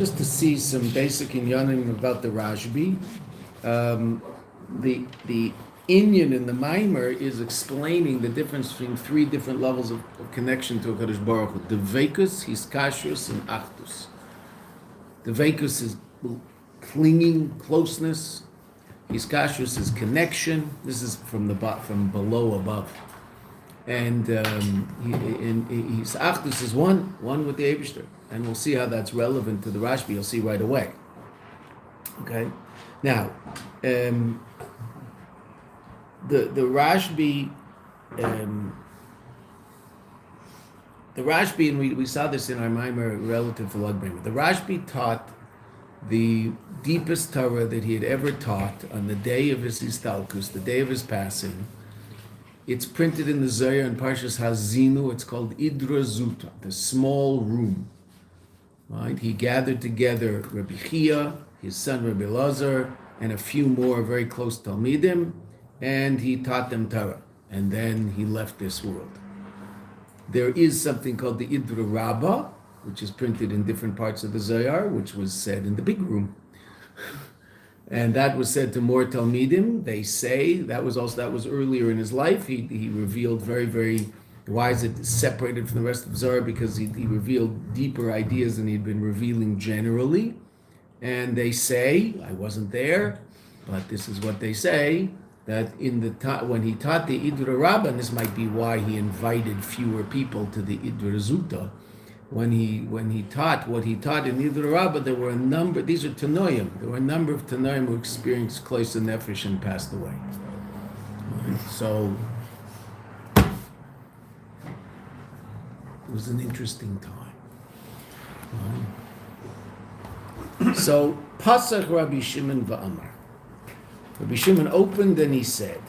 Just to see some basic inyanim about the Rashbi. The inyan in the Maimer is explaining the difference between three different levels of connection to HaKadosh Baruch Hu. Deveikus, Hiskashrus, and Achdus. Deveikus is clinging, closeness. Hiskashrus is connection. This is from below above. And his Achdus is one with the Eibishter. And we'll see how that's relevant to the Rashbi. You'll see right away. Okay? Now, the Rashbi, and we saw this in our Maimer relative to Lag B'Omer. The Rashbi taught the deepest Torah that he had ever taught on the day of his Histalkus, the day of his passing. It's printed in the Zohar in Parshas Hazinu. It's called Idra Zuta, the small room. Right? He gathered together Rabbi Chia, his son Rabbi Lazar, and a few more very close Talmidim, and he taught them Torah. And then he left this world. There is something called the Idra Rabbah, which is printed in different parts of the Zohar, which was said in the big room. And that was said to more Talmidim. They say that was earlier in his life. He revealed very, very. Why is it separated from the rest of Zohar? Because he revealed deeper ideas than he'd been revealing generally. And they say, I wasn't there, but this is what they say, that when he taught the Idra Rabbah, and this might be why he invited fewer people to the Idra Zuta, when he taught what he taught in Idra Rabbah, there were a number, these are Tanoim, there were a number of Tanoim who experienced Klois Nefesh and passed away. So, it was an interesting time. So, Pasach Rabbi Shimon va'amar. Rabbi Shimon opened and he said,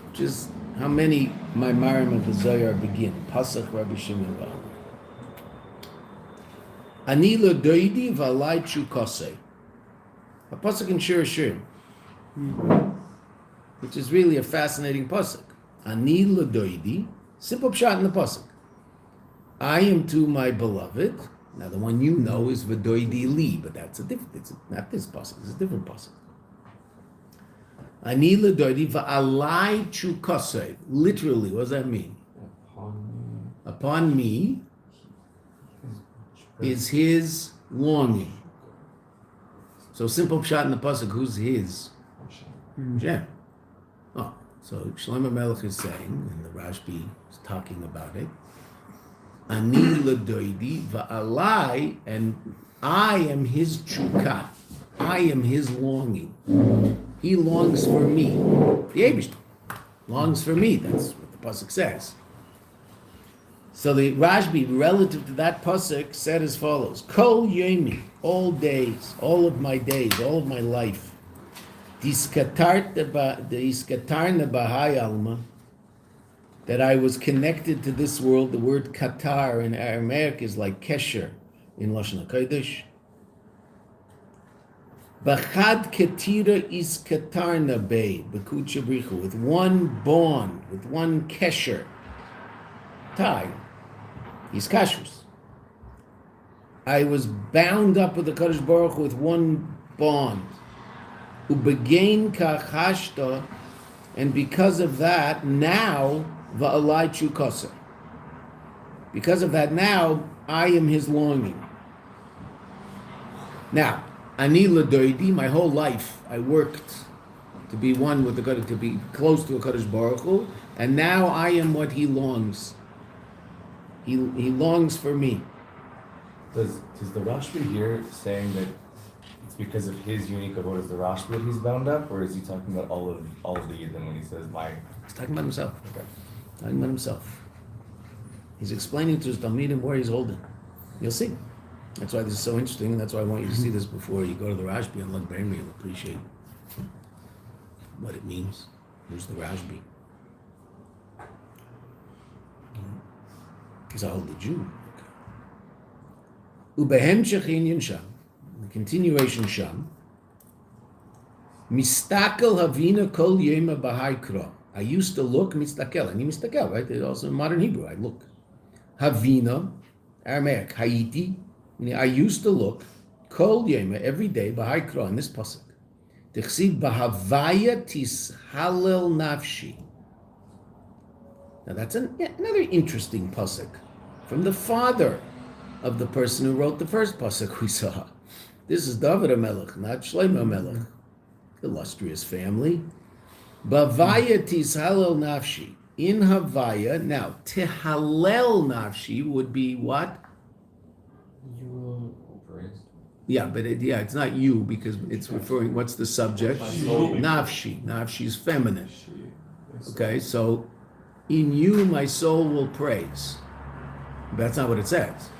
which is how many Maimarim of the Zohar begin. Pasach Rabbi Shimon va'amar. Ani lo doidi v'alai chukosei. A pasuk in Shiur Shiurim, which is really a fascinating pasuk. Ani lo doidi. Simple pshat in the pasuk. I am to my beloved. Now the one you know is v'doidi li, but that's a different. It's not this pasuk. It's a different pasuk. Ani l'doidi va'alai chukosei. Literally, what does that mean? Upon me is his longing. So simple pshat in the pasuk. Who's his? Hashem. Oh, so Shlomo Melech is saying, and the Rashbi is talking about it. Ani l'doidi va'alai, and I am his chukah. I am his longing. He longs for me. The Eibishter longs for me. That's what the pasuk says. So the Rashbi, relative to that pasuk, said as follows: Kol yomi, all days, all of my days, all of my life. Diskatarna b'hai alma, that I was connected to this world. The word katar in Aramaic is like kesher in Lashon HaKodesh. B'chad ketira is katarna bei b'kutcha brichu, with one bond, with one kesher, tie, is kashrus. I was bound up with the Kadosh Baruch Hu with one bond. Ubegain kachashta, and because of that, now va'alai chukasa. Because of that, now I am his longing. Now, ani l'doidi, my whole life I worked to be one with the Kadosh, to be close to a Kadosh Baruch Hu, and now I am what he longs. He longs for me. Does the Rashbi here saying that it's because of his unique avodah as the Rashbi that he's bound up, or is he talking about all of the Yidden when he says my? He's talking about himself. Okay. Talking about himself. He's explaining to his Talmidim where he's holding. You'll see. That's why this is so interesting, and that's why I want you to see this before you go to the Rashbi and Lag B'Omer and appreciate what it means. Who's the Rashbi? He's a holy Jew. Ubehem shechinyan sham. The continuation sham. Mistakel havina kol yema b'hai kra. I used to look, mistakel, and mistakel, right? Also in modern Hebrew, I look. Havina, Aramaic, Haiti, I used to look kol yema every day b'haikra in this pasuk. Tichsid b'havaya tishalel nafshi. Now that's another interesting pasuk from the father of the person who wrote the first pasuk we saw. This is David HaMelech, not Shlomo HaMelech. Illustrious family. B'havaya tishalel nafshi. In Havaya, now tihalel nafshi would be what? You will praise. Yeah, but it's not you because it's referring. What's the subject? Nafshi. Nafshi is feminine. Okay, so in you my soul will praise. But that's not what it says.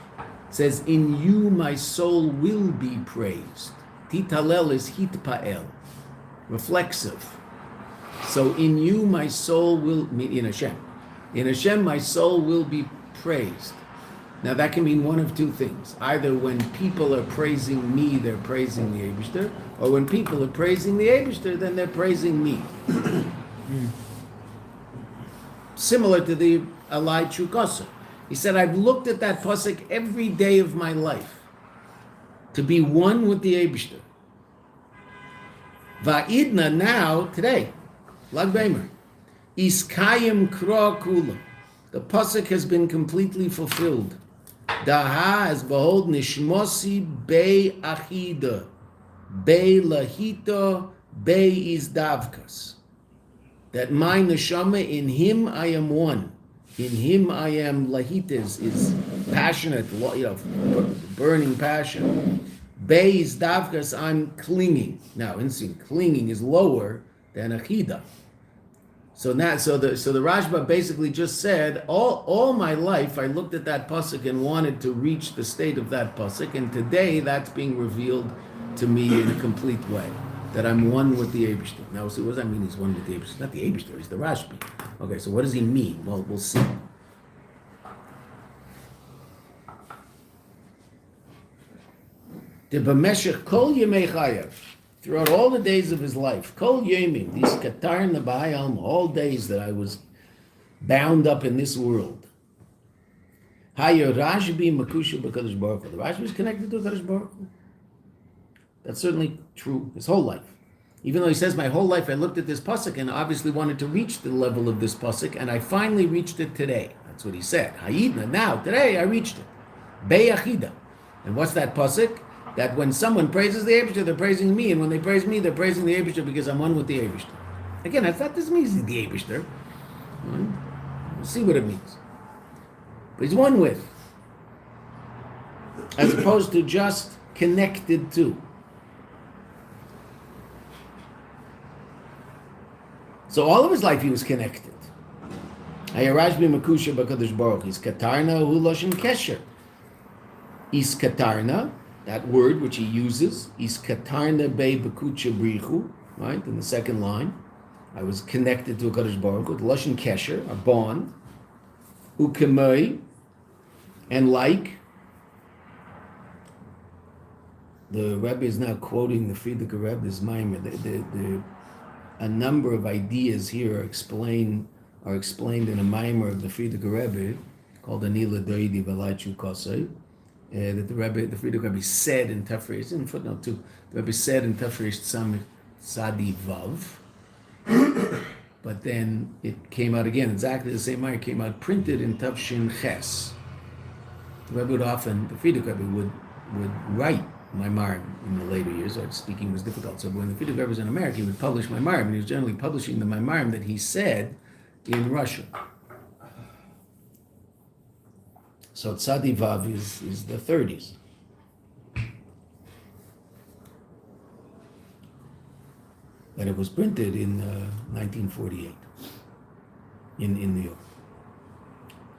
It says in you my soul will be praised. Titalel is hitpael, reflexive. So in you my soul will, in Hashem. In Hashem my soul will be praised. Now that can mean one of two things. Either when people are praising me, they're praising the Eibishter, or when people are praising the Eibishter, then they're praising me. Similar to the Alai Chukasa. He said, I've looked at that pasuk every day of my life to be one with the Eibishter. Va'idna now, today, Lag Beimer. Iskayim kra kula. The pasuk has been completely fulfilled. Daha as behold nishmosi bei achida, bei lahita, bei izdavkas. That my neshama, in him I am one. In him I am lahitas, is passionate, burning passion. Bei izdavkas, I'm clinging. Now, instant clinging is lower than achida. So the Rashba basically just said, all my life I looked at that pasuk and wanted to reach the state of that pasuk, and today that's being revealed to me in a complete way, that I'm one with the Eibishter. Now, so what does that mean? He's one with the Eibishter. Not the Eibishter, he's the Rashbi. Okay, so what does he mean? Well, we'll see. The b'meshech kol yemei chayav. Throughout all the days of his life, kol yemim, these katar nabayalm, all days that I was bound up in this world. Hayo Rashbi makusha b'kadosh baruch Hu. The Rashbi is connected to Kadosh Baruch Hu. That's certainly true. His whole life, even though he says, "My whole life I looked at this pasuk and obviously wanted to reach the level of this pasuk, and I finally reached it today." That's what he said. Hayidna. Now today I reached it. Beyachida. And what's that pasuk? That when someone praises the Eibishter, they're praising me, and when they praise me, they're praising the Eibishter because I'm one with the Eibishter. Again, I thought this means the Eibishter. We'll see what it means. But he's one with, as opposed to just connected to. So all of his life he was connected. Hayarashbi makusha b'kadosh baruch. He's katarna hu loshen kesher. He's katarna. That word which he uses is katarna bei bekucha brichu, right? In the second line, I was connected to a Kadosh Baruch Hu, lashon kesher, a bond, ukemei, and like. The Rebbe is now quoting the Frierdiker Rebbe's Maimer. A number of ideas here are explained in a Maimer of the Frierdiker Rebbe called Anila Doidi V'Alai Chukasei. That the Frierdiker Rebbe said in Tafresh, in footnote 2, the Rebbe said in Tafresh Tzamich Tzadi Vav, but then it came out again, exactly the same way it came out printed in Tafshin Ches. The Rebbe would often, the Frierdiker Rebbe would write Maimarim in the later years, or speaking was difficult, so when the Frierdiker Rebbe was in America, he would publish Maimarim, and he was generally publishing the Maimarim that he said in Russian. So Tzadi Vav is the 30s. But it was printed in 1948 in New York.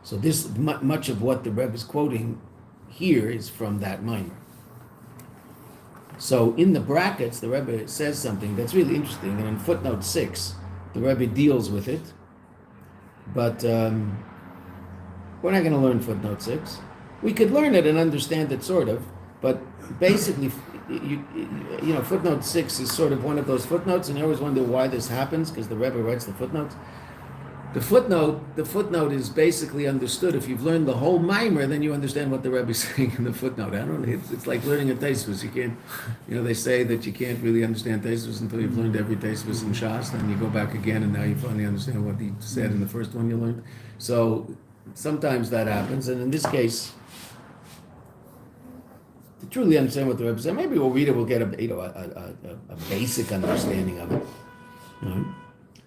So this much of what the Rebbe is quoting here is from that Maimer. So in the brackets, the Rebbe says something that's really interesting, and in footnote 6, the Rebbe deals with it. But we're not going to learn footnote 6. We could learn it and understand it sort of, but basically, you know, footnote 6 is sort of one of those footnotes, and you always wonder why this happens, because the Rebbe writes the footnotes. The footnote is basically understood. If you've learned the whole mimer, then you understand what the Rebbe is saying in the footnote. I don't. It's like learning a Tosfos. You can't, they say that you can't really understand Tosfos until you've learned every Tosfos in Shas. Then you go back again, and now you finally understand what he said in the first one you learned. So sometimes that happens, and in this case, to truly understand what the Rebbe said, maybe we'll read it. We'll get a basic understanding of it.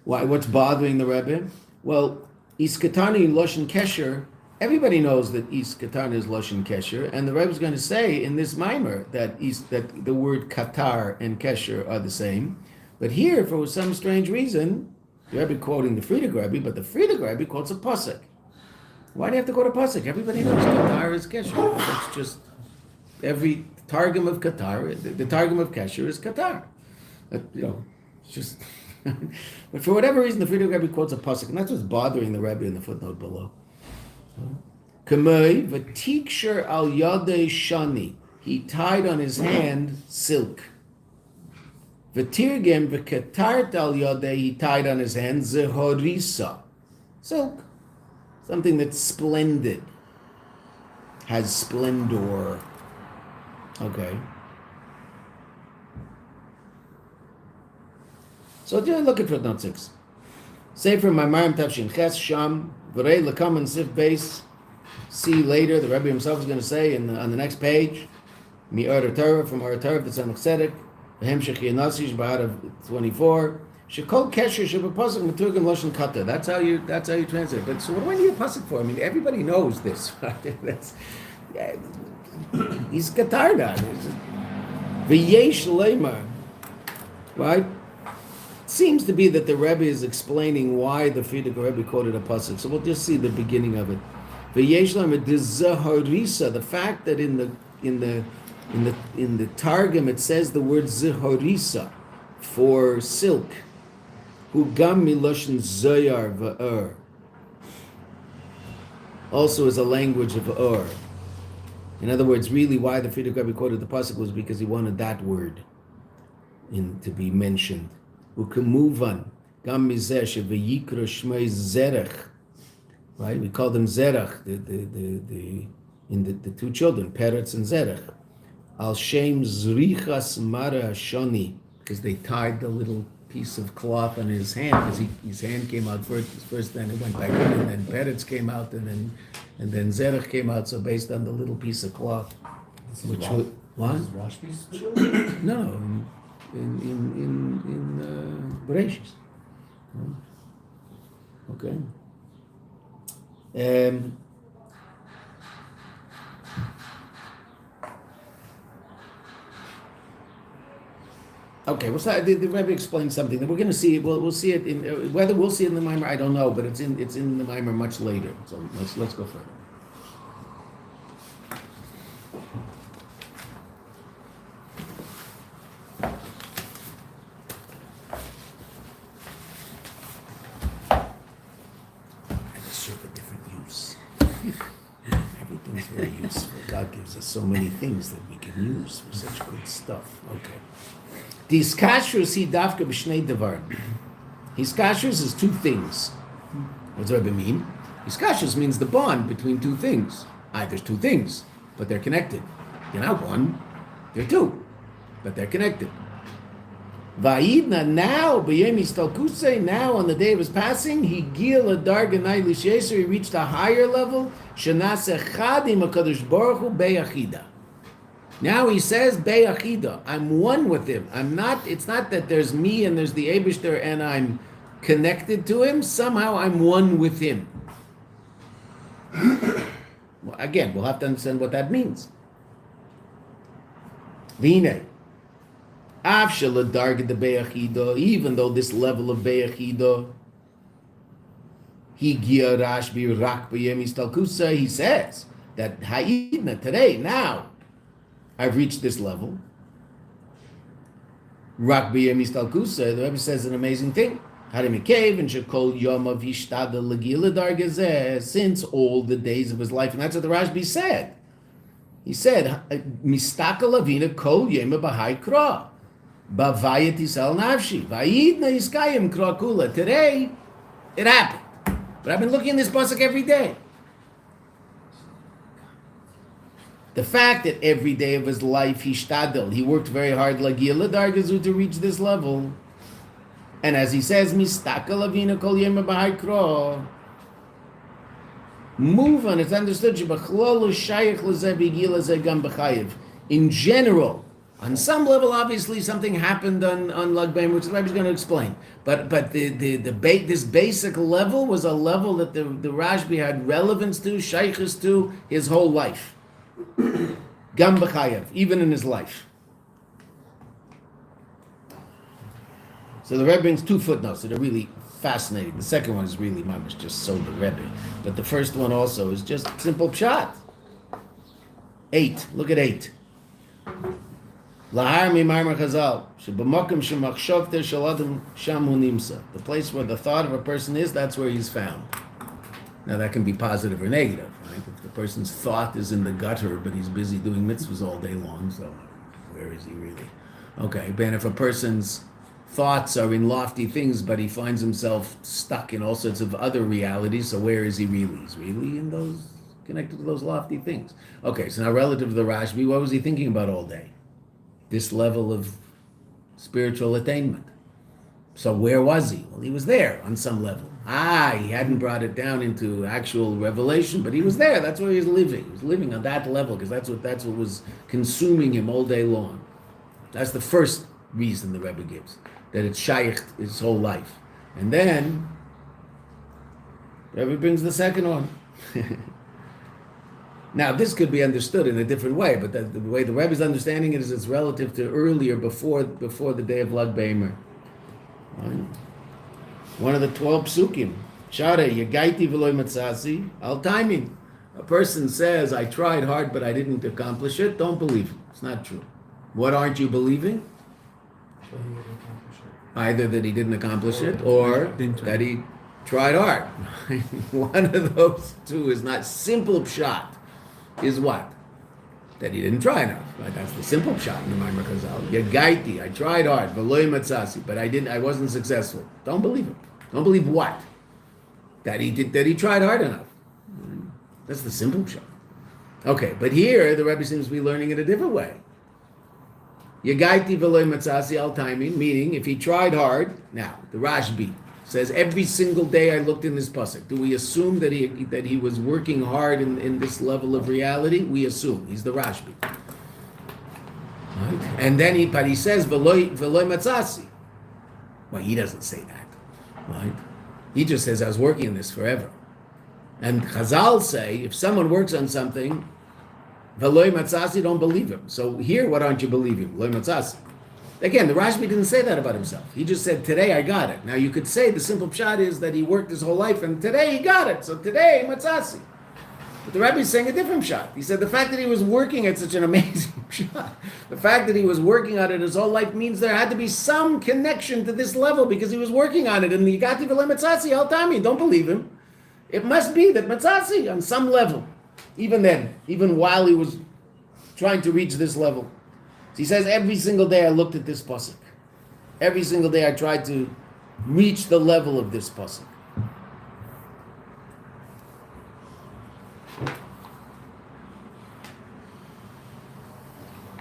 Why? What's bothering the Rebbe? Well, Iskatani Loshen Kesher, everybody knows that Iskatani is Loshen Kesher, and the Rebbe is going to say in this mimer that the word Katar and Kesher are the same. But here, for some strange reason, the Rebbe quoting the Frierdiker Rebbe, but the Frierdiker Rebbe quotes a Pasach. Why do you have to go to Pasach? Everybody knows Katar is Kesher. That's just every Targum of Katar, the Targum of Kesher is Katar. It's just... But for whatever reason, the Frierdiker Rebbe quotes a pasuk, and that's what's bothering the Rebbe in the footnote below. Kamei v'tikshar al yadei shani. He tied on his hand silk. V'tirgem v'ketart al yadei. He tied on his hand zehorisa, silk, something that's splendid, has splendor. Okay. So look at footnote 6. Say from Maimarim Tavshin Ches Sham V'rei L'Kam and Sif Base. See later, the Rebbe himself is going to say on the next page, Mi Torah from Torah of the Tzemach Tzedek, V'hem Shechi Nasish Ba'ad of 24. Shekol Kesher Shebapasuk Maturgam Loshen Kata. That's how you translate it. But so what do I need a pasuk for? I mean, everybody knows this. He's Katarda. V'yesh Leimar. Right? Seems to be that the Rebbe is explaining why the Frierdiker Rebbe quoted a pasuk. So we'll just see the beginning of it. The fact that in the Targum it says the word zehorisa for silk, hu gam miloshen zoyar va'ur, also is a language of ur. In other words, really, why the Frierdiker Rebbe quoted the pasuk was because he wanted that word to be mentioned. Ukemuvan gam mizeh shevayikra shmei zerach. Right, we call them zerach. The two children, Peretz and Zerach. Al shem zrichas mara shoni, because they tied the little piece of cloth on his hand, because his hand came out first, then it went back in, and then Peretz came out, and then Zerach came out. So based on the little piece of cloth, This is Rashbi's children? No. In Bereshis. Okay. Okay. Well, the Rebbe explained something that we're going to see. We'll see it in whether we'll see it in the mimer. I don't know, but it's in the mimer much later. So let's go further. Everything's very useful. God gives us so many things that we can use for such good stuff. Okay. Hiskashrus he dafka b'shnei davar. Hiskashrus is two things. What does Rebbe mean? Hiskashrus means the bond between two things. There's two things, but they're connected. They're not one, they're two, but they're connected. Va'idna, now, b'yemi stalkusei, now on the day of his passing, he gil a darganai l'sheser, he reached a higher level, shenase chadim HaKadosh Baruch Hu be'achida. Now he says be'achida, I'm one with him. It's not that there's me and there's the Eibishter and I'm connected to him, somehow I'm one with him. Well, again, we'll have to understand what that means. V'hinei, even though this level of be'achida, he says that ha'idna, today, now, I've reached this level. Rak b'yem istalkusa, the Rebbe says an amazing thing. Since all the days of his life, and that's what the Rashbi said. He said, Mistaka lavina kol yema b'hai kra. Bavayat Yisrael Nafshi. Vayidna Yiskayim Krakula. Today, it happened. But I've been looking at this pasuk every day. The fact that every day of his life he worked very hard to reach this level. And as he says, move on, it's understood. In general, on some level, obviously, something happened on Lag B'Omer, which the Rebbe is going to explain. But this basic level was a level that the Rashbi had relevance to, shaykhus to, his whole life. Gam b'chayev, even in his life. So the Rebbe brings 2 footnotes that are really fascinating. The second one is really mamish, just so the Rebbe. But the first one also is just simple pshat. 8. Look at 8. Lahar mimar chazal shebamakom shemachshavte shel adam sham hu nimsa. The place where the thought of a person is, that's where he's found. Now that can be positive or negative, right? If the person's thought is in the gutter, but he's busy doing mitzvahs all day long, so where is he really? Okay, but if a person's thoughts are in lofty things, but he finds himself stuck in all sorts of other realities, so where is he really? He's really in those, connected to those lofty things. Okay, so now relative to the Rashbi, what was he thinking about all day? This level of spiritual attainment. So where was he? Well, he was there on some level. He hadn't brought it down into actual revelation, but he was there. That's where he was living. He was living on that level because that's what was consuming him all day long. That's the first reason the Rebbe gives, that it's shaykh his whole life. And then Rebbe brings the second one. Now, this could be understood in a different way, but the way the Rebbe is understanding it is it's relative to earlier, before the day of Lag B'Omer. Right? One of the 12 psukim. Share, yegaiti v'loy matzasi, al timing. A person says, I tried hard, but I didn't accomplish it. Don't believe it. It's not true. What aren't you believing? Either that he didn't accomplish it, or that he tried hard. One of those two is not. Simple pshat is what? That he didn't try enough. Right? That's the simple pshat in the Maimar Chazal. Yegaiti, I tried hard, v'loy matzasi, but I wasn't successful. Don't believe him. Don't believe what? That he tried hard enough. That's the simple pshat. Okay, but here the Rebbe seems to be learning it a different way. Yegaiti v'loy matzasi al timing, meaning if he tried hard. Now the Rashbi says every single day I looked in this pasuk. Do we assume that he was working hard in this level of reality? We assume he's the Rashbi. Right? And then he says v'loy matzasi. Well, he doesn't say that, right? He just says I was working in this forever. And Chazal say if someone works on something, v'loy matzasi, don't believe him. So here, what aren't you believing? V'loy matzasi. Again, the Rashbi didn't say that about himself. He just said, today I got it. Now you could say the simple pshat is that he worked his whole life and today he got it. So today, matzasi. But the Rabbi is saying a different pshat. He said the fact that he was working at such an amazing pshat, the fact that he was working on it his whole life means there had to be some connection to this level because he was working on it. And the Yigati v'le matzasi al tami, don't believe him. It must be that matzasi on some level, even then, even while he was trying to reach this level. So he says, every single day I looked at this pasuk. Every single day I tried to reach the level of this pasuk.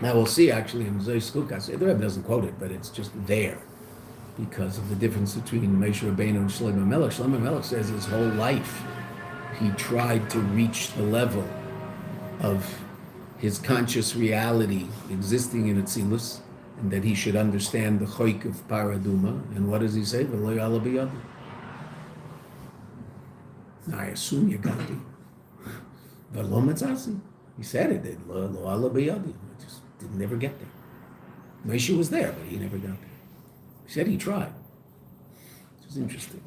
Now we'll see actually in Zohar Skukas, the Rebbe doesn't quote it, but it's just there because of the difference between Moshe Rabbeinu and Shlomo Melech. Shlomo Melech says his whole life he tried to reach the level of his conscious reality existing in Atzilus, and that he should understand the choik of Paraduma. And what does he say? V'lo ya'ala b'yadi. Now I assume you got it. V'lo matzasi. He said it. Lo ya'ala b'yadi. It just didn't never get there. Moshe was there, but he never got there. He said he tried. Which is interesting.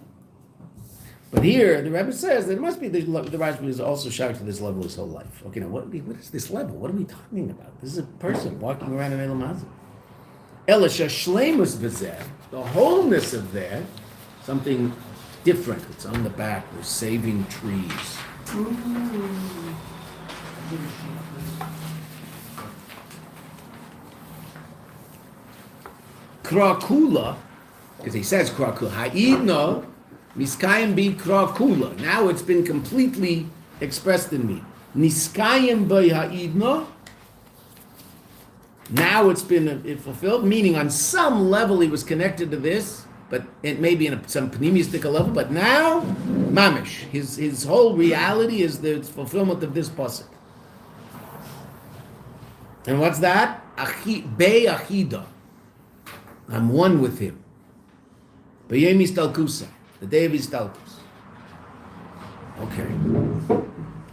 But here, the Rebbe says that it must be the Rashbi is also shocked to this level his whole life. Okay, now what is this level? What are we talking about? This is a person walking around in Elam Hazim. Elisha Shleimus V'zeh, the wholeness of that, something different. It's on the back. We're saving trees. Krakula, because he says Krakula, Ha'idno, Miskayim bikra kula. Now it's been completely expressed in me. Niskayim by ha'idna. Now it's been fulfilled, meaning on some level he was connected to this, but it may be in some pneumistic level, but now, mamish, his whole reality is the fulfillment of this pasuk. And what's that? Be achida. I'm one with him. B'yem istalkusa, the day of istalkus. Okay.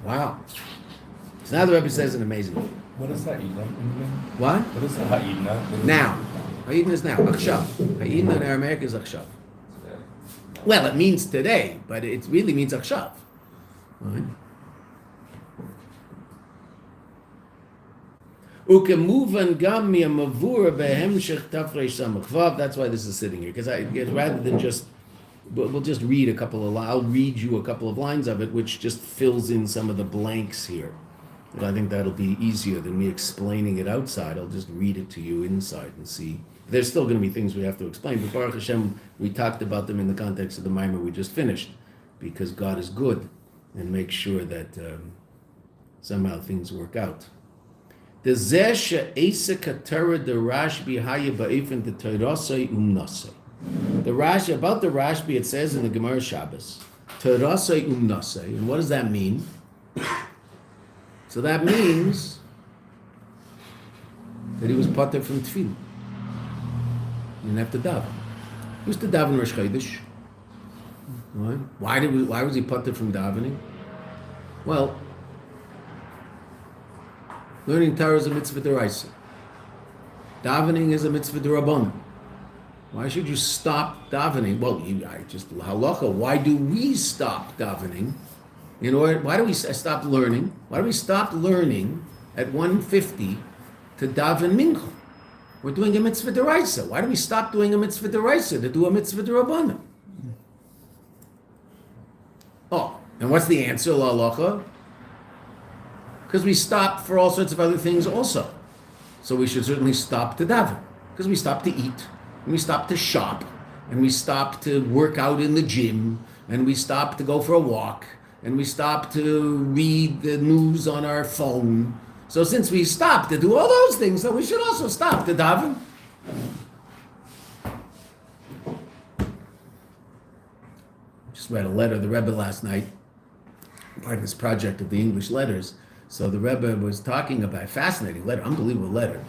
Wow. So now the Rebbe says an amazing thing. What is ha'idna? What? What is ha'idna? Now. Ha'idna is now. Akshav. Ha'idna in Aramaic is akshav. Well, it means today, but it really means akshav. Right? Ukemuvan gam miyamavur behemshech tafresh samach vav. That's why this is sitting here, because rather than just, we'll just read a couple of. I'll read you a couple of lines of it, which just fills in some of the blanks here. And I think that'll be easier than me explaining it outside. I'll just read it to you inside and see. There's still going to be things we have to explain, but Baruch Hashem, we talked about them in the context of the Maimer we just finished, because God is good and makes sure that somehow things work out. The Rashbi about the Rashbi, it says in the Gemara Shabbos, and what does that mean? So that means that he was pater from tefillah. He didn't have to daven. He used to daven Rosh Chodesh. Right? Why was he pater from davening? Well, learning Torah is a mitzvah d'oraisa. Davening is a mitzvah d'rabbanan. Why should you stop davening? Well, halacha. Why do we stop davening? Why do we stop learning? Why do we stop learning at 1:50 to daven mincha? We're doing a mitzvah d'oraisa. Why do we stop doing a mitzvah d'oraisa to do a mitzvah d'rabbanan? Oh, and what's the answer, la halacha? Because we stop for all sorts of other things also. So we should certainly stop to daven. Because we stop to eat, and we stop to shop, and we stop to work out in the gym, and we stop to go for a walk, and we stop to read the news on our phone. So since we stop to do all those things, so we should also stop to daven. Just read a letter of the Rebbe last night, part of this project of the English letters. So the Rebbe was talking about a fascinating letter, unbelievable letter.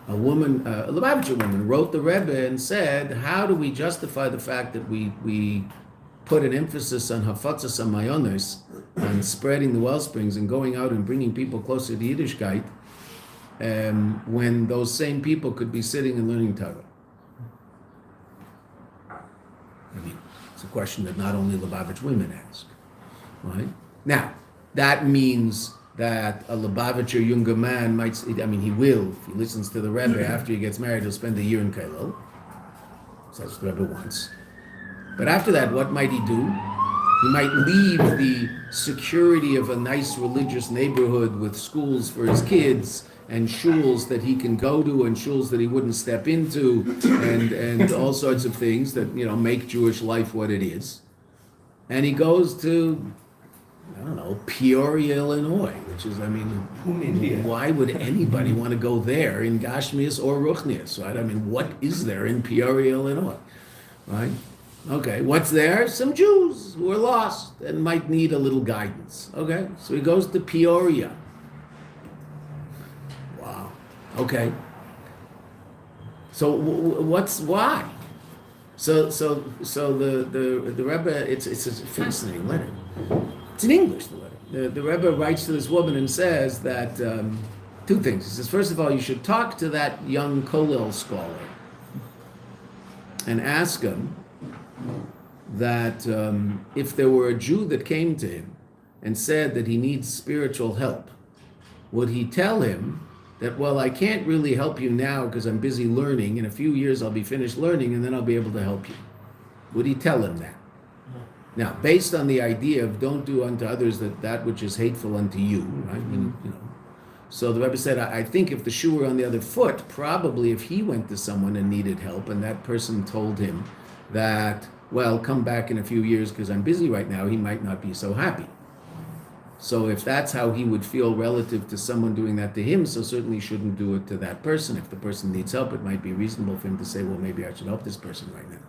A woman, a Lubavitcher woman, wrote the Rebbe and said, how do we justify the fact that we put an emphasis on hafatzas Mayanot, on spreading the wellsprings and going out and bringing people closer to Yiddishkeit, when those same people could be sitting and learning Torah? I mean, it's a question that not only Lubavitch women ask, right? Now, that means that a Lubavitcher younger man might, he will, if he listens to the Rebbe after he gets married, he'll spend a year in Kailel. So that's what the Rebbe wants. But after that, what might he do? He might leave the security of a nice religious neighborhood with schools for his kids and shuls that he can go to and shuls that he wouldn't step into and all sorts of things that, make Jewish life what it is. And he goes to, Peoria, Illinois, which is, India. Why would anybody want to go there in Gashmias or Ruchnias, right? What is there in Peoria, Illinois, right? Okay, what's there? Some Jews who are lost and might need a little guidance. Okay, so he goes to Peoria. Wow. Okay. So why? So the Rebbe, it's a fascinating letter. It's in English, the letter. The Rebbe writes to this woman and says that two things. He says, first of all, you should talk to that young Kollel scholar and ask him that if there were a Jew that came to him and said that he needs spiritual help, would he tell him that, well, I can't really help you now because I'm busy learning. In a few years I'll be finished learning and then I'll be able to help you? Would he tell him that? Now, based on the idea of don't do unto others that which is hateful unto you, right? So the Rebbe said, I think if the shoe were on the other foot, probably if he went to someone and needed help and that person told him that well, come back in a few years because I'm busy right now, he might not be so happy. So if that's how he would feel relative to someone doing that to him, so certainly shouldn't do it to that person. If the person needs help, it might be reasonable for him to say, well, maybe I should help this person right now.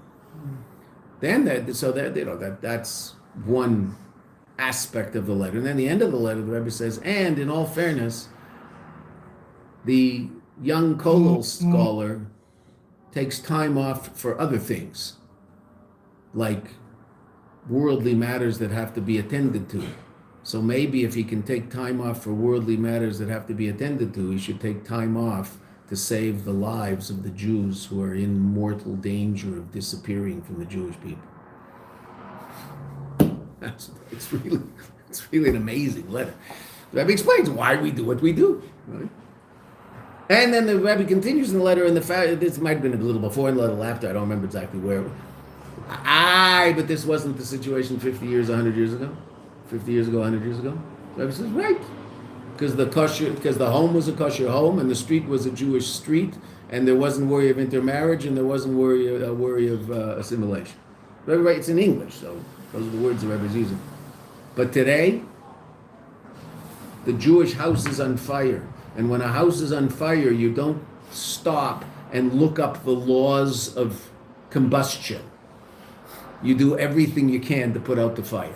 Then that's one aspect of the letter. And then the end of the letter, the Rebbe says, and in all fairness, the young Kollel scholar takes time off for other things, like worldly matters that have to be attended to. So maybe if he can take time off for worldly matters that have to be attended to, he should take time off to save the lives of the Jews who are in mortal danger of disappearing from the Jewish people. It's really an amazing letter. The Rebbe explains why we do what we do. Right? And then the Rebbe continues in the letter, and this might have been a little before and a little after, I don't remember exactly where. But this wasn't the situation 50 years, 100 years ago? 50 years ago, 100 years ago? The Rebbe says, right. Because the home was a kosher home, and the street was a Jewish street, and there wasn't worry of intermarriage, and there wasn't worry of assimilation. The Rebbe writes in English, so those are the words the Rebbe is using. But today, the Jewish house is on fire. And when a house is on fire, you don't stop and look up the laws of combustion. You do everything you can to put out the fire.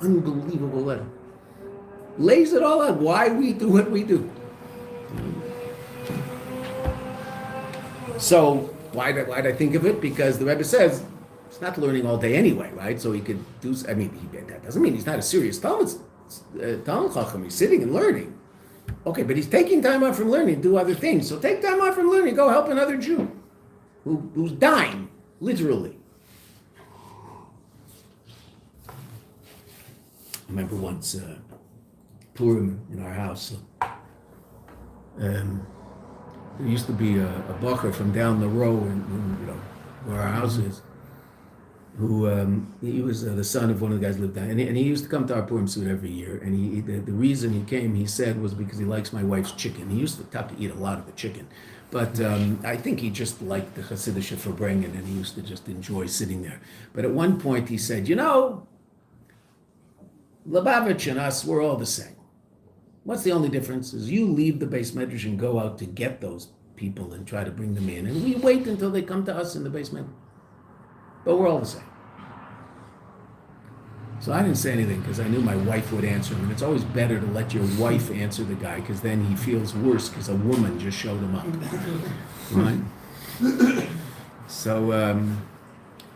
Unbelievable letter. Lays it all out why we do what we do. So why did I think of it? Because the Rebbe says he's not learning all day anyway, right? So he could do. That doesn't mean he's not a serious Talmud Chacham. He's sitting and learning. Okay, but he's taking time off from learning to do other things. So take time off from learning. Go help another Jew who's dying, literally. I remember once Purim in our house. There used to be a bacher from down the road, where our house is, who he was the son of one of the guys who lived down, and he used to come to our Purim suit every year. And the reason he came, he said, was because he likes my wife's chicken. He used to eat a lot of the chicken, but I think he just liked the Chassidus Verbringen, and he used to just enjoy sitting there. But at one point he said, Lubavitch and us, we're all the same. What's the only difference is you leave the base medrash and go out to get those people and try to bring them in, and we wait until they come to us in the base medrash. But we're all the same. So I didn't say anything because I knew my wife would answer him, and it's always better to let your wife answer the guy because then he feels worse because a woman just showed him up. Right? So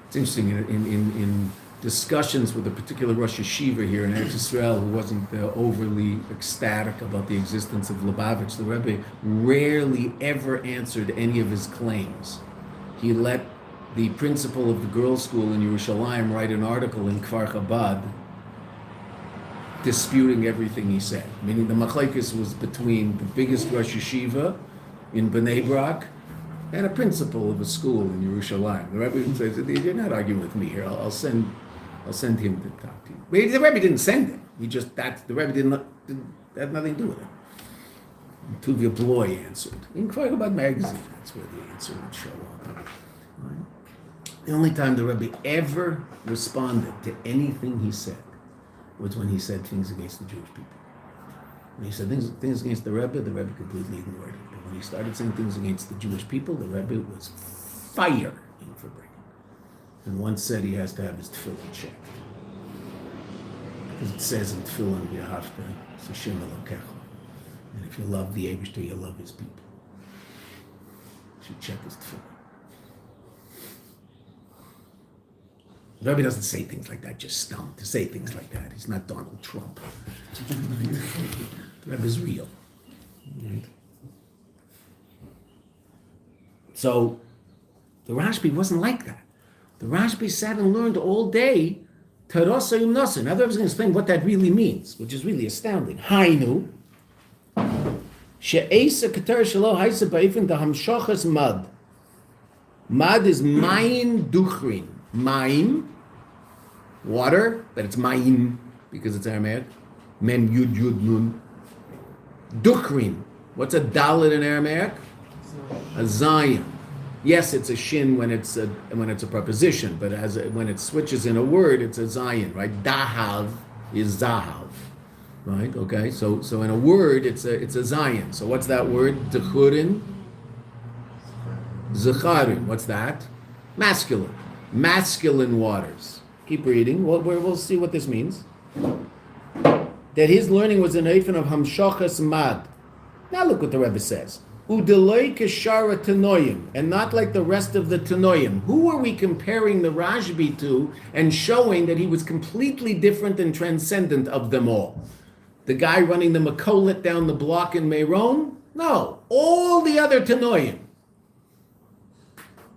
it's interesting in discussions with a particular Rosh Yeshiva here in Eretz Yisrael who wasn't overly ecstatic about the existence of Lubavitch. The Rebbe rarely ever answered any of his claims. He let the principal of the girls' school in Yerushalayim write an article in Kfar Chabad disputing everything he said. Meaning the machlekes was between the biggest Rosh Yeshiva in Bnei Brak and a principal of a school in Yerushalayim. The Rebbe says, "You're not arguing with me here. I'll send him to talk to you." But the Rebbe didn't send him. The Rebbe had nothing to do with it. Tuvia Bloy answered in Kfar Chabad magazine. That's where the answer would show up. Right? The only time the Rebbe ever responded to anything he said was when he said things against the Jewish people. When he said things against the Rebbe completely ignored it. But when he started saying things against the Jewish people, the Rebbe was fire in Verbringen. And once said he has to have his tefillin checked. Because it says in tefillin, V'ahavta es Hashem Elokecha. And if you love the Eibishter, you love his people. You should check his tefillin. The Rebbe doesn't say things like that, just stump to say things like that. He's not Donald Trump. The Rebbe's real. Right? So the Rashbi wasn't like that. The Rashbi sat and learned all day Torah Sayum Nasa. Now the Rebbe's going to explain what that really means, which is really astounding. Hainu she'esa keter shelo haisa ba'ifin dahamshachas mad. Mad is mayin duchrin. Maim, water, but it's maim because it's Aramaic. Mem yud yud nun. Duchrin. What's a dalet in Aramaic? A zayin. Yes, it's a shin when it's a preposition, but when it switches in a word, it's a zayin, right? Dahav is zahav, right? Okay, so in a word, it's a zayin. So what's that word? Zechurin, zecharim. What's that? Masculine waters. Keep reading. We'll see what this means. That his learning was an eifin of hamshachas mad. Now look what the Rebbe says. Udeloi keshara tanoim, and not like the rest of the tanoim. Who are we comparing the Rashbi to and showing that he was completely different and transcendent of them all? The guy running the Makolet down the block in Meron? No, all the other tanoim.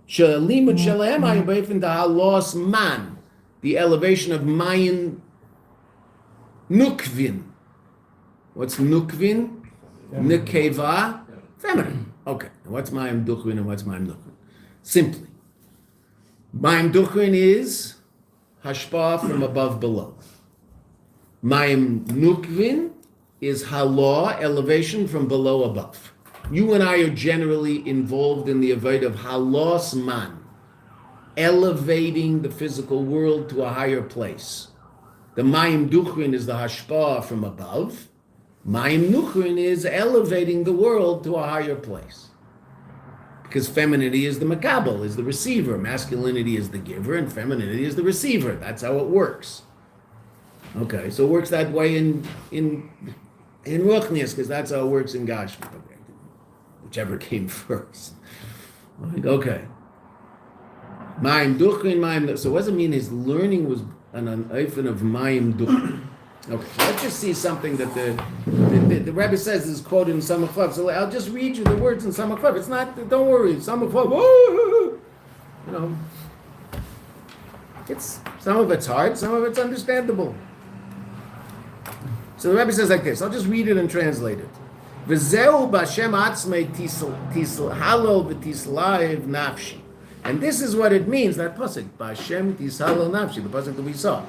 Shalimut shalem ayubayfin dahalos man, the elevation of Mayan nukvin. What's nukvin? Nekeva. Feminine. Okay. And what's Mayim Duchrin and what's Mayim Nuchrin? Simply, Mayim Duchrin is hashpah from above below. Mayim Nukvin is halah, elevation from below above. You and I are generally involved in the avodah of halos man, elevating the physical world to a higher place. The Mayim Duchrin is the hashpah from above. Mayim Nuchrin is elevating the world to a higher place. Because femininity is the makabel, is the receiver. Masculinity is the giver, and femininity is the receiver. That's how it works. Okay, so it works that way in Ruchnius, because that's how it works in Gashmi. Okay. Whichever came first. Okay. Mayim Duchrin, Mayim. So what does it mean his learning was an eifin of Mayim Duchrin? Okay, let's just see something that the Rebbe says is quoted in Samach Vav. So I'll just read you the words in Samach Vav. It's not, don't worry, Samach Vav, it's, some of it's hard, some of it's understandable. So the Rebbe says like this, I'll just read it and translate it. V'zeu b'Hashem atzmei tishalo v'tislaiv nafshi. And this is what it means, that pasuk, b'Hashem tishalo nafshi, the pasuk that we saw.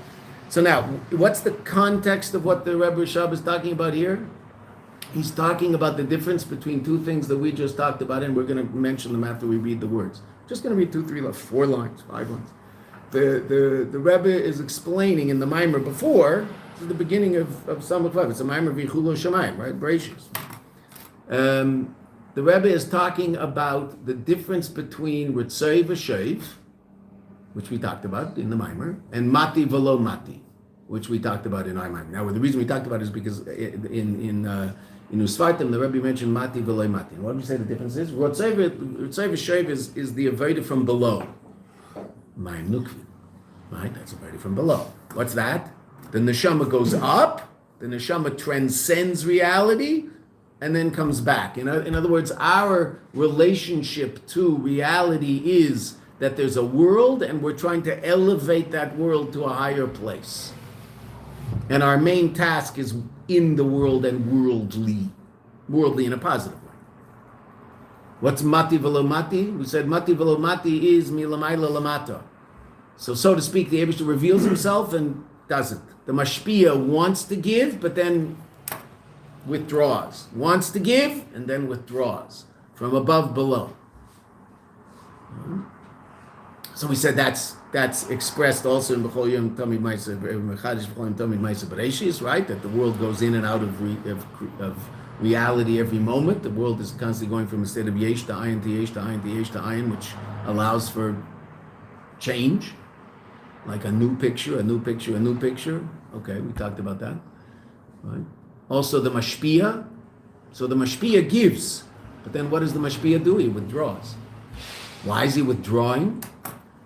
So now, what's the context of what the Rebbe Rashab is talking about here? He's talking about the difference between two things that we just talked about, and we're going to mention them after we read the words. Just going to read 2, 3, 4 lines, 5 lines. The Rebbe is explaining in the Maimer before, this is the beginning of Samach Vav. It's a Maimer V'chulo Shamayim, right? Gracious. The Rebbe is talking about the difference between Ritzay V'Shev, which we talked about in the Maimer, and Mati V'lo Mati, which we talked about in our Maimer. Now, the reason we talked about it is because in Usvartim, the Rebbe mentioned Mati V'lo Mati. And what did we say the difference is? Ritzay V'Shev is the avodah from below. Mayim Nukvin, right? That's avodah from below. What's that? The neshama goes up, the neshama transcends reality, and then comes back. In other words, our relationship to reality is that there's a world and we're trying to elevate that world to a higher place. And our main task is in the world and worldly in a positive way. What's Mati V'lo Mati? We said Mati V'lo Mati is Milamayla Lamata. So to speak, the Eibishter reveals himself and doesn't. The Mashpia wants to give, but then withdraws. Wants to give, and then withdraws. From above, below. So we said that's expressed also in B'chol Yom Tamid Ma'aseh Mechadish B'chol Yom Tamid Ma'aseh Bereishis, right? That the world goes in and out of reality every moment. The world is constantly going from a state of Yesh to Ayin to Yesh to Ayin to Yesh to Ayin, which allows for change, like a new picture. Okay, we talked about that. Right? Also the Mashpia. So the Mashpia gives, but then what does the Mashpia do? He withdraws. Why is he withdrawing?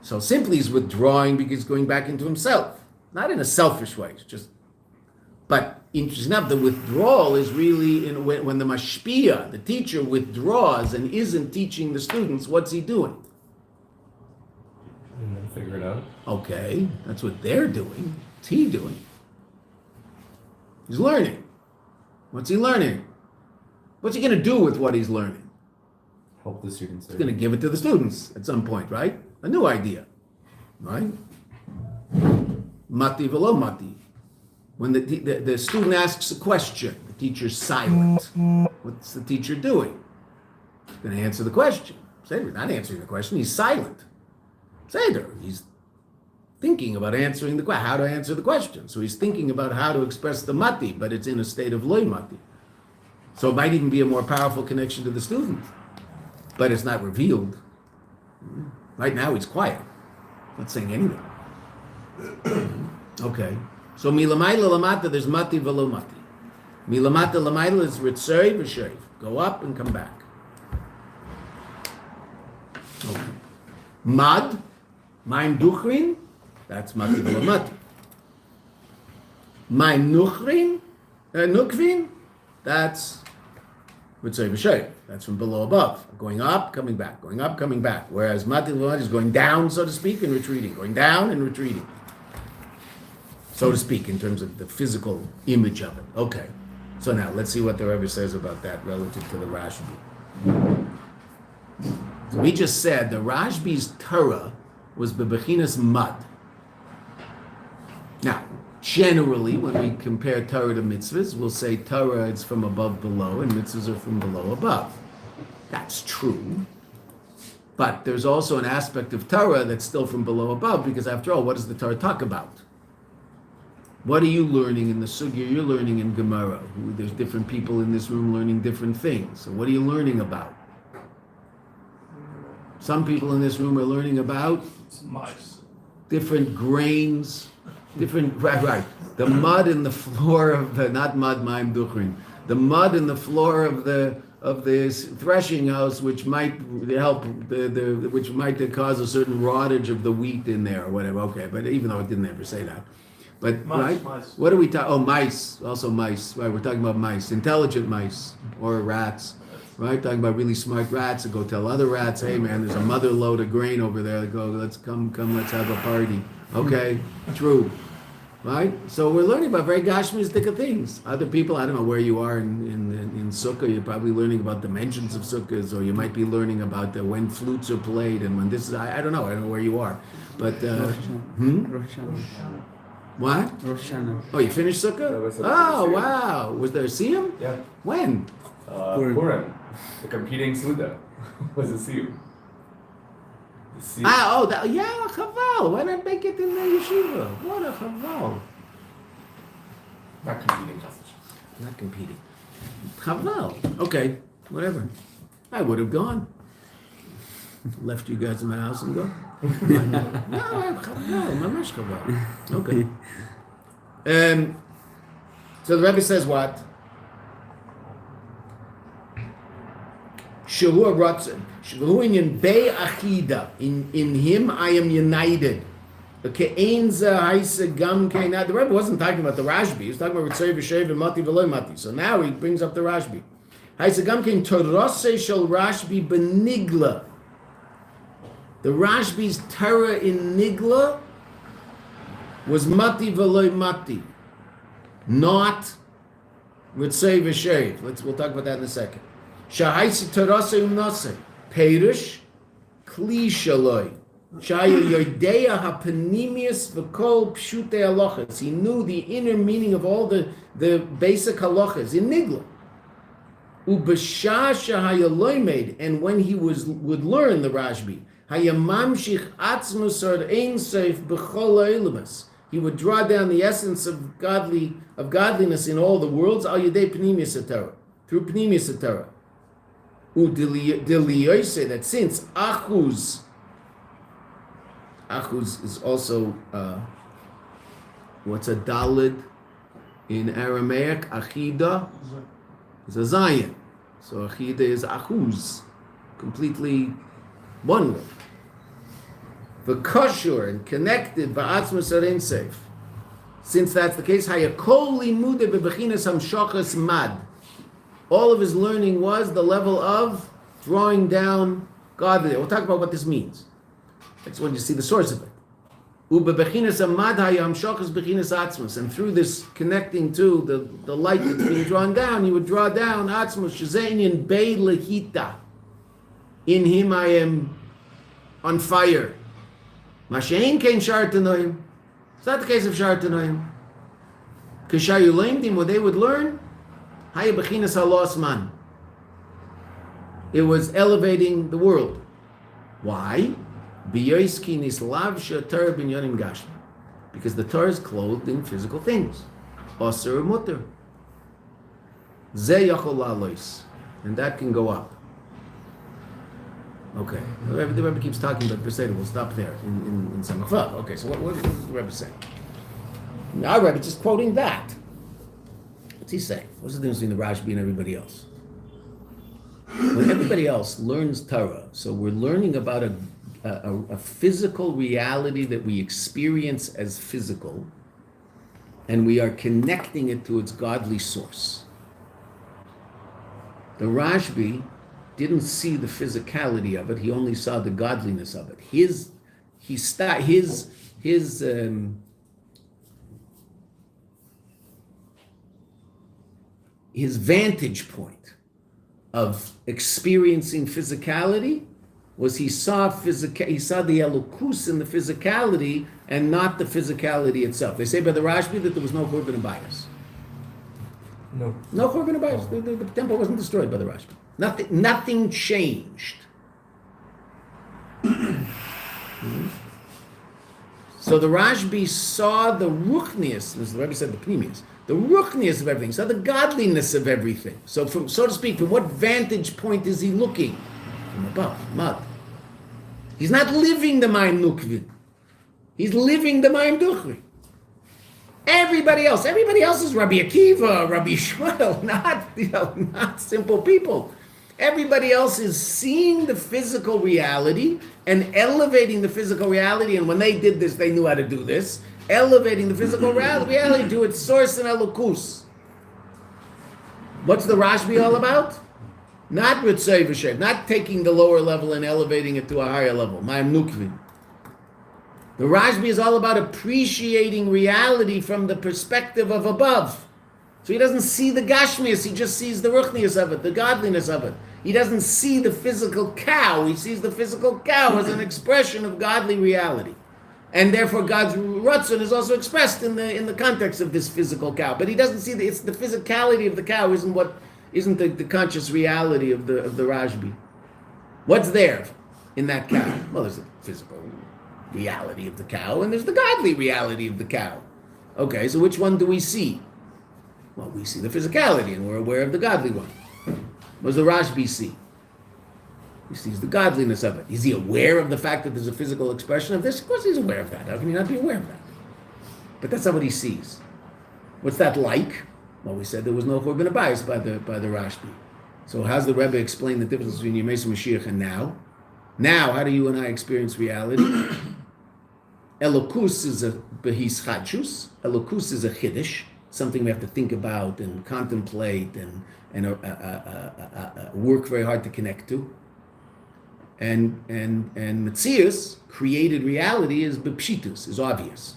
So simply he's withdrawing because he's going back into himself. Not in a selfish way, but interesting enough, the withdrawal is really when the mashpia, the teacher, withdraws and isn't teaching the students, what's he doing? And then figure it out. Okay, that's what they're doing. What's he doing? He's learning. What's he learning? What's he going to do with what he's learning? Help the students. He's going to give it to the students at some point, right? A new idea, right? Mati v'lo mati. When the student asks a question, the teacher's silent. What's the teacher doing? He's going to answer the question. Seder, not answering the question. He's silent. Seder, he's thinking about answering the question, how to answer the question. So he's thinking about how to express the mati, but it's in a state of loy mati. So it might even be a more powerful connection to the student, but it's not revealed. Right now he's quiet, not saying anything. Okay, so milamayla lamata, there's mati velo mati. Milamata lamayla is ritzoi v'shoiv. Go up and come back. Okay. Mad, mein duchrin, that's mati velo mati. Mein nukvin, that's ritzoi v'shoiv. That's from below above. Going up, coming back. Going up, coming back. Whereas mati velo mati is going down, so to speak, and retreating. Going down and retreating, so to speak, in terms of the physical image of it. Okay. So now, let's see what the Rebbe says about that relative to the Rashbi. So we just said the Rashbi's Torah was bebechinas mud. Now, generally, when we compare Torah to mitzvahs, we'll say Torah is from above below and mitzvahs are from below above. That's true. But there's also an aspect of Torah that's still from below above, because after all, what does the Torah talk about? What are you learning in the sugya? You're learning in Gemara. There's different people in this room learning different things. So what are you learning about? Some people in this room are learning about Mice. different grains, different, right. The mud in the floor of the, not mud, ma'im duchrin. The mud in the floor of the threshing house, which might help, which might cause a certain rottage of the wheat in there or whatever. Okay, but even though it didn't ever say that. But Mice, right, mice. what are we talking? Oh, mice, also mice. Right, we're talking about mice, intelligent mice or rats. Right, talking about really smart rats that go tell other rats, "Hey, man, there's a mother load of grain over there. They go, let's come, let's have a party." Okay, true. Right, so we're learning about very gashmistic things. Other people, I don't know where you are in sukkah. You're probably learning about dimensions of sukkahs, or you might be learning about when flutes are played and when this is. I don't know. I don't know where you are, but What? Rosh Hashanah. Oh, you finished Sukkah? Oh, wow. Was there a siyum? Yeah. When? Purim. The competing Suda was a Siyum. Yeah, chaval. Why not make it in the yeshiva? What a chaval. Not competing. Not competing. Chaval. Okay, whatever. I would have gone. Left you guys in my house and go. No, mamash chaval. Okay. So the Rebbe says what? Shehu Ratzon. Shehu in Bei Achida. In him I am united. The Rebbe wasn't talking about the Rashbi. He was talking about Ritzei v'Sheiv and Mati v'Loi Mati. So now he brings up the Rashbi. Haisa Gam Kein Torase Shel Rashbi Benigla. The Rashbi's Torah in Nigla was Mati v'Loi Mati, not Ritzei v'Sheiv. We'll talk about that in a second. Shahaisi Torase Umnase Perish Kli Shaloi. Shaya Yodeya HaPanimius V'Kol Pshute Halachas. He knew the inner meaning of all the basic halachas in Nigla. Ubasha Shahaya Loimed, and when he would learn the Rashbi, Hayamamshich Atzmusar Ein Seif B'Chol Eilumas. He would draw down the essence of godliness in all the worlds. Al Yedei Panimius Torah, through Panimius Torah. Udiliyose, that since Achuz is also what's a dalid in Aramaic? Achida is a Zion. So Achida is Achuz, completely one way. The kosher and connected ba'atzmus arein seif. Since that's the case, hayakol limude bebechinas hamshachas mad. All of his learning was the level of drawing down godliness. We'll talk about what this means. That's when you see the source of it. Ubebechinas hamad hayamshachas bechinas atzmus. And through this connecting to the light that's being drawn down, you would draw down atzmus shazein bei lehita. In him I am on fire. Mashein kein shartanoim. It's not the case of shartanoim. Kishayu leimdim, what they would learn, haya bechinas halos man. It was elevating the world. Why? Because the Torah is clothed in physical things. Aser mutter. And that can go up. Okay. The Rebbe keeps talking about Beseder. We'll stop there in Samach Vav. Okay, so what does the Rebbe say? Our Rebbe is just quoting that. What's he saying? What's the difference between the Rashbi and everybody else? When everybody else learns Torah, so we're learning about a physical reality that we experience as physical, and we are connecting it to its godly source. The Rashbi didn't see the physicality of it; he only saw the godliness of it. His vantage point of experiencing physicality was he saw the elokus in the physicality and not the physicality itself. They say by the Rashbi that there was no korban bias. No korban bias. The temple wasn't destroyed by the Rashbi. Nothing changed. So the Rashbi saw the ruchnius, as the Rebbe said, the pnimius, the ruchnius of everything, saw the godliness of everything. So from, so to speak, from what vantage point is he looking? From above, mud. He's not living the Mayim Nukvin. He's living the Mayim Duchri. Everybody else is Rabbi Akiva, Rabbi Shmuel, not simple people. Everybody else is seeing the physical reality and elevating the physical reality. And when they did this, they knew how to do this. Elevating the physical reality to its source and elokus. What's the Rashbi all about? Not Ritzay V'Shev, not taking the lower level and elevating it to a higher level. Mayim Nukvin. The Rashbi is all about appreciating reality from the perspective of above. So he doesn't see the Gashmias, he just sees the Ruchnius of it, the godliness of it. He doesn't see the physical cow, he sees the physical cow as an expression of godly reality. And therefore God's Ratzon is also expressed in the context of this physical cow. But he doesn't see it's the physicality of the cow isn't the conscious reality of the Rashbi. What's there in that cow? Well, there's the physical reality of the cow, and there's the godly reality of the cow. Okay, so which one do we see? Well, we see the physicality, and we're aware of the godly one. What does the Rashbi see? He sees the godliness of it. Is he aware of the fact that there's a physical expression of this? Of course he's aware of that. How can he not be aware of that? But that's not what he sees. What's that like? Well, we said there was no korban bias by the Rashbi. So how's the Rebbe explain the difference between Yemei Mashiach and now? Now, how do you and I experience reality? Elokus is a behis chadshus. Elokus is a chiddush, something we have to think about and contemplate and work very hard to connect to. And Metzius, created reality, is bepshitus, is obvious.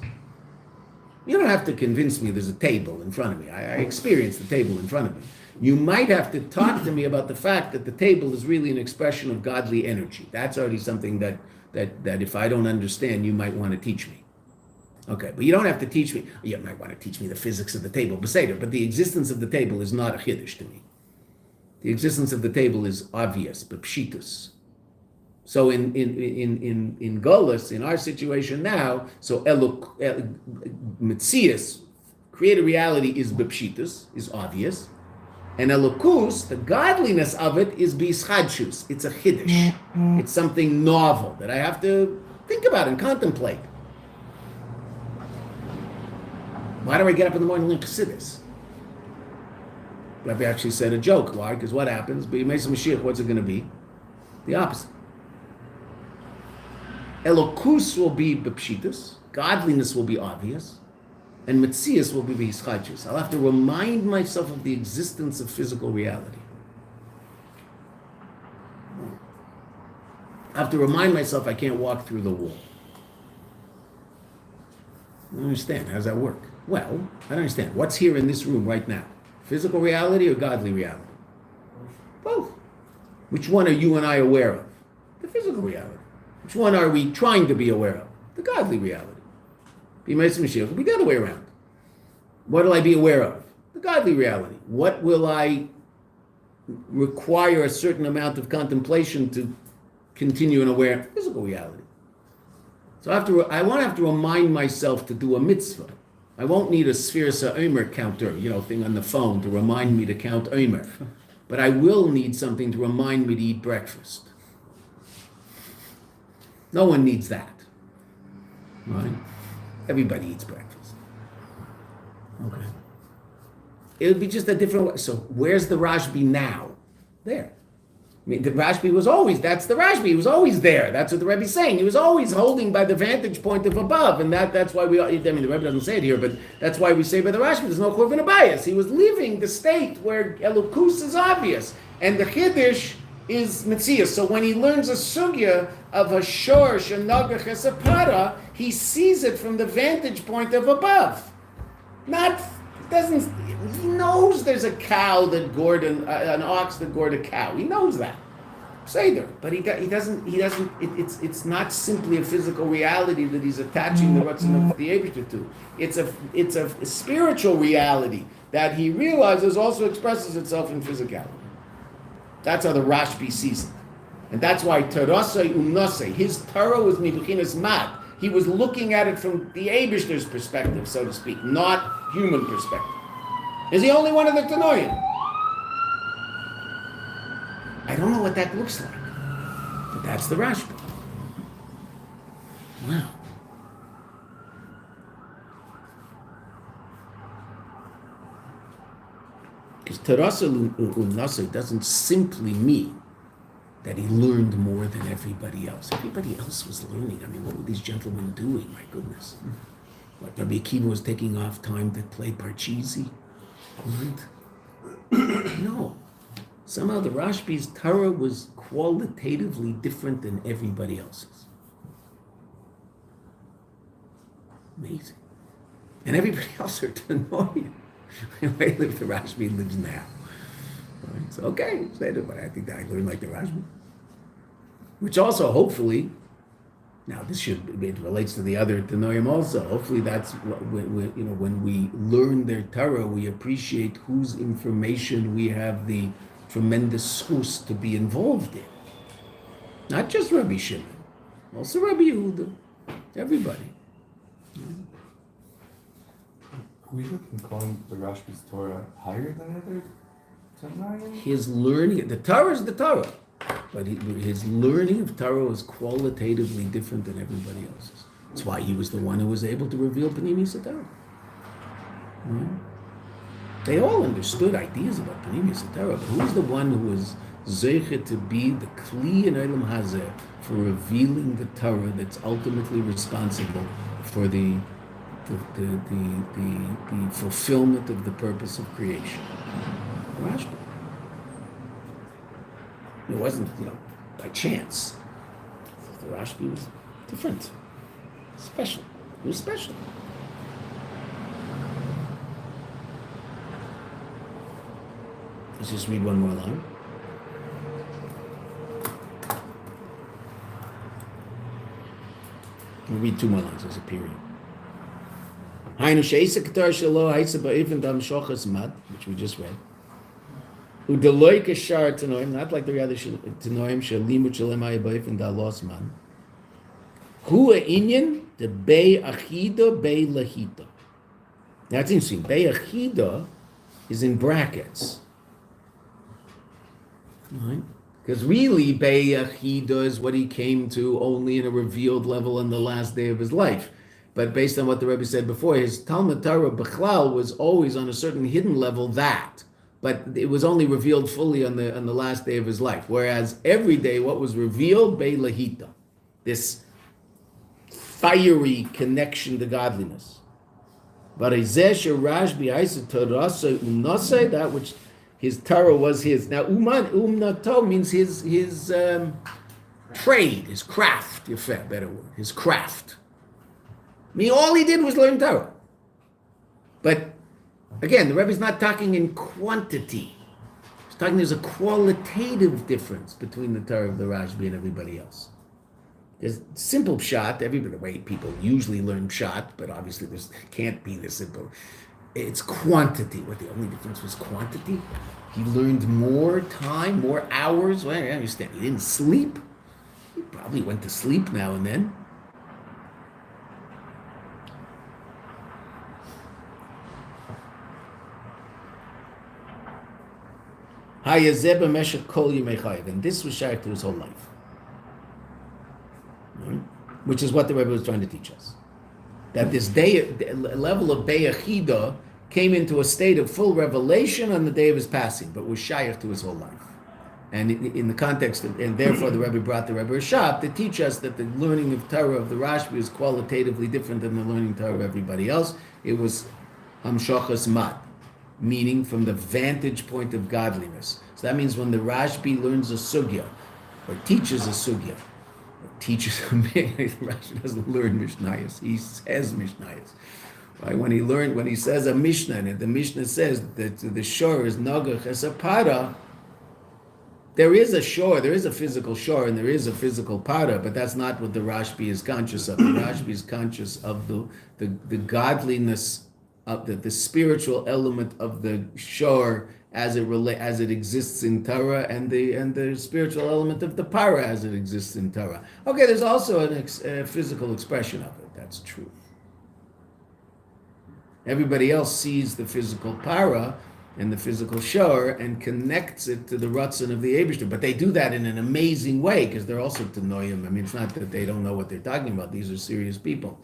You don't have to convince me there's a table in front of me. I experience the table in front of me. You might have to talk to me about the fact that the table is really an expression of godly energy. That's already something that if I don't understand, you might want to teach me. Okay, but you don't have to teach me. You might want to teach me the physics of the table, but the existence of the table is not a chiddush to me. The existence of the table is obvious, bepshitus. So in Golus, in our situation now, so Metzius, created reality is bepshitus, is obvious, and Elokus, the godliness of it, is bischadshus. It's a chiddush. It's something novel that I have to think about and contemplate. Why do I get up in the morning and learn Chassidus? Rabbi actually said a joke. Why? Because what happens? B'Yemei Mashiach, what's it going to be? The opposite. Elokus will be bepshitus, godliness will be obvious, and Metzius will be b'hischadshus. I'll have to remind myself of the existence of physical reality. I have to remind myself I can't walk through the wall. I don't understand. How does that work? Well, I don't understand. What's here in this room right now? Physical reality or godly reality? Both. Which one are you and I aware of? The physical reality. Which one are we trying to be aware of? The godly reality. B'Yemei Mashiach will be the other way around. What will I be aware of? The godly reality. What will I require a certain amount of contemplation to continue and aware of physical reality. So I won't have to remind myself to do a mitzvah. I won't need a Sphere Omer counter, thing on the phone to remind me to count Omer. But I will need something to remind me to eat breakfast. No one needs that. Right? Everybody eats breakfast. Okay. It would be just a different way. So where's the Rashbi now? There. I mean, the Rashbi was always, that's the Rashbi, he was always there. That's what the Rebbe is saying. He was always holding by the vantage point of above. And that's why the Rebbe doesn't say it here, but that's why we say by the Rashbi, there's no korban abayas. He was living the state where Elokus is obvious. And the Chiddush is Metzias. So when he learns a sugya of a shorsh, a nagach, a sapara, he sees it from the vantage point of above. He knows there's a cow that gored an ox that gored a cow. He knows that. Seder. But he doesn't, it's not simply a physical reality that he's attaching the Ratzon of the Eibishter to. It's a spiritual reality that he realizes also expresses itself in physicality. That's how the Rashbi sees it. And that's why Torasei Umnosei, his Torah was Mibuchinas Mat. He was looking at it from the Eibishter's perspective, so to speak, not human perspective. Is the only one of the Tanoim. I don't know what that looks like, but that's the Rashbi. Wow. Because Torasei Umnosei doesn't simply mean that he learned more than everybody else. Everybody else was learning. I mean, what were these gentlemen doing? My goodness. What, Rabbi Akiva was taking off time to play Parcheesi? Right? No. Somehow the Rashbi's Torah was qualitatively different than everybody else's. Amazing. And everybody else are Tanoim. The way the Rashbi lives now. Right? So okay, say it, but I think that I learned like the Rashbi. Which also, hopefully, now it relates to the other Tanoim also. Hopefully that's when we learn their Torah, we appreciate whose information we have the tremendous schus to be involved in. Not just Rabbi Shimon, also Rabbi Yehuda, everybody. Are we looking calling the Rashbi's Torah higher than other Tanoim? His learning, the Torah is the Torah, but his learning of Torah was qualitatively different than everybody else's. That's why he was the one who was able to reveal Pnimis Torah. Right? They all understood ideas about Pnimis Torah, but who was the one who was zeicher to be the kli in Olam Hazeh for revealing the Torah that's ultimately responsible for the fulfillment of the purpose of creation? Rashbi. It wasn't, by chance. The Rashbi was different, special. It was special. Let's just read one more line. We'll read two more lines. There's a period. Which we just read. Udeloy keshar tanoim, not like the other tanoim shalimut shalem hayabayif and dalos man. Hu inyan the bei achida bei lahita. That's interesting. Bei achida is in brackets, right? Because really, bei achida is what he came to only in a revealed level on the last day of his life. But based on what the Rebbe said before, his Talmud Torah Bechlal was always on a certain hidden level but it was only revealed fully on the last day of his life. Whereas every day, what was revealed, Bei Lahita, this fiery connection to godliness. But that which his Torah was his. Now, umnato means his trade, his craft. Better word, his craft. I mean, all he did was learn Torah. But again, the Rebbe is not talking in quantity. He's talking there's a qualitative difference between the Torah of the Rashbi and everybody else. There's simple pshat, the way people usually learn pshat, but obviously there can't be this simple. It's quantity. What the only difference was quantity? He learned more time, more hours. Well, I understand. He didn't sleep. probably went to sleep now and then. And this was shaykh to his whole life. Right? Which is what the Rebbe was trying to teach us. That this level of Be'achida came into a state of full revelation on the day of his passing, but was shaykh to his whole life. And in the context of, and therefore the Rebbe brought the Rebbe Rashab to teach us that the learning of Torah of the Rashbi is qualitatively different than the learning Torah of everybody else. It was Hamshachas Mat, meaning from the vantage point of godliness. So that means when the Rashbi learns a sugya, or teaches a sugya, or teaches a Rashi doesn't learn Mishnayos, he says Mishnayos. Right? When he says a Mishnah, and the Mishnah says that the shor is Nagach as a para, there is a shor, there is a physical shor, and there is a physical para, but that's not what the Rashbi is conscious of. The Rashbi is conscious of the godliness of the spiritual element of the shor as it exists in Torah, and the spiritual element of the para as it exists in Torah. Okay, there's also a physical expression of it. That's true. Everybody else sees the physical para and the physical shor and connects it to the Ratzon of the Eibishter. But they do that in an amazing way because they're also Tanoim. I mean, it's not that they don't know what they're talking about. These are serious people.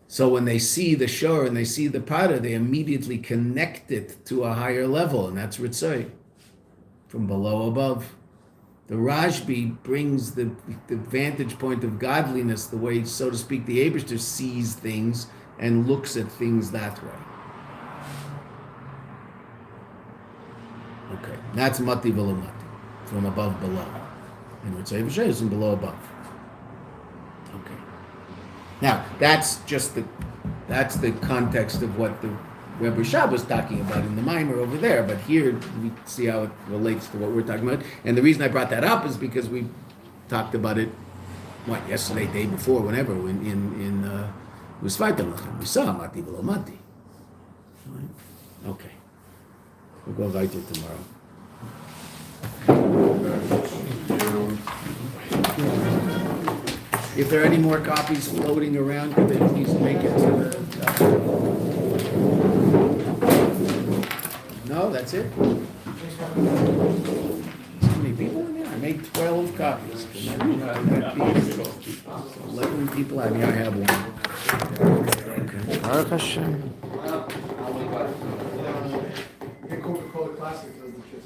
So when they see the shor and they see the para, they immediately connect it to a higher level, and that's Ritzoi, from below above. The Rashbi brings the vantage point of godliness, the way, so to speak, the Eibishter sees things and looks at things that way. Okay, that's Mati Velamati, from above below. And Ritzoi V'Shei is from below above. Okay. Now, that's the context of what the Rebbe Rashab was talking about in the Maimer over there, but here we see how it relates to what we're talking about. And the reason I brought that up is because we talked about it, yesterday, day before, whenever, in Usvaitam, we saw Mati V'Lo Mati. Okay. We'll go weiter tomorrow. If there are any more copies floating around, could they please make it to the... No, that's it? How many people in there? I made 12 copies. Can that be 11 people? I mean, I have one. Okay. Baruch Hashem. Coca-Cola Classic does the shit.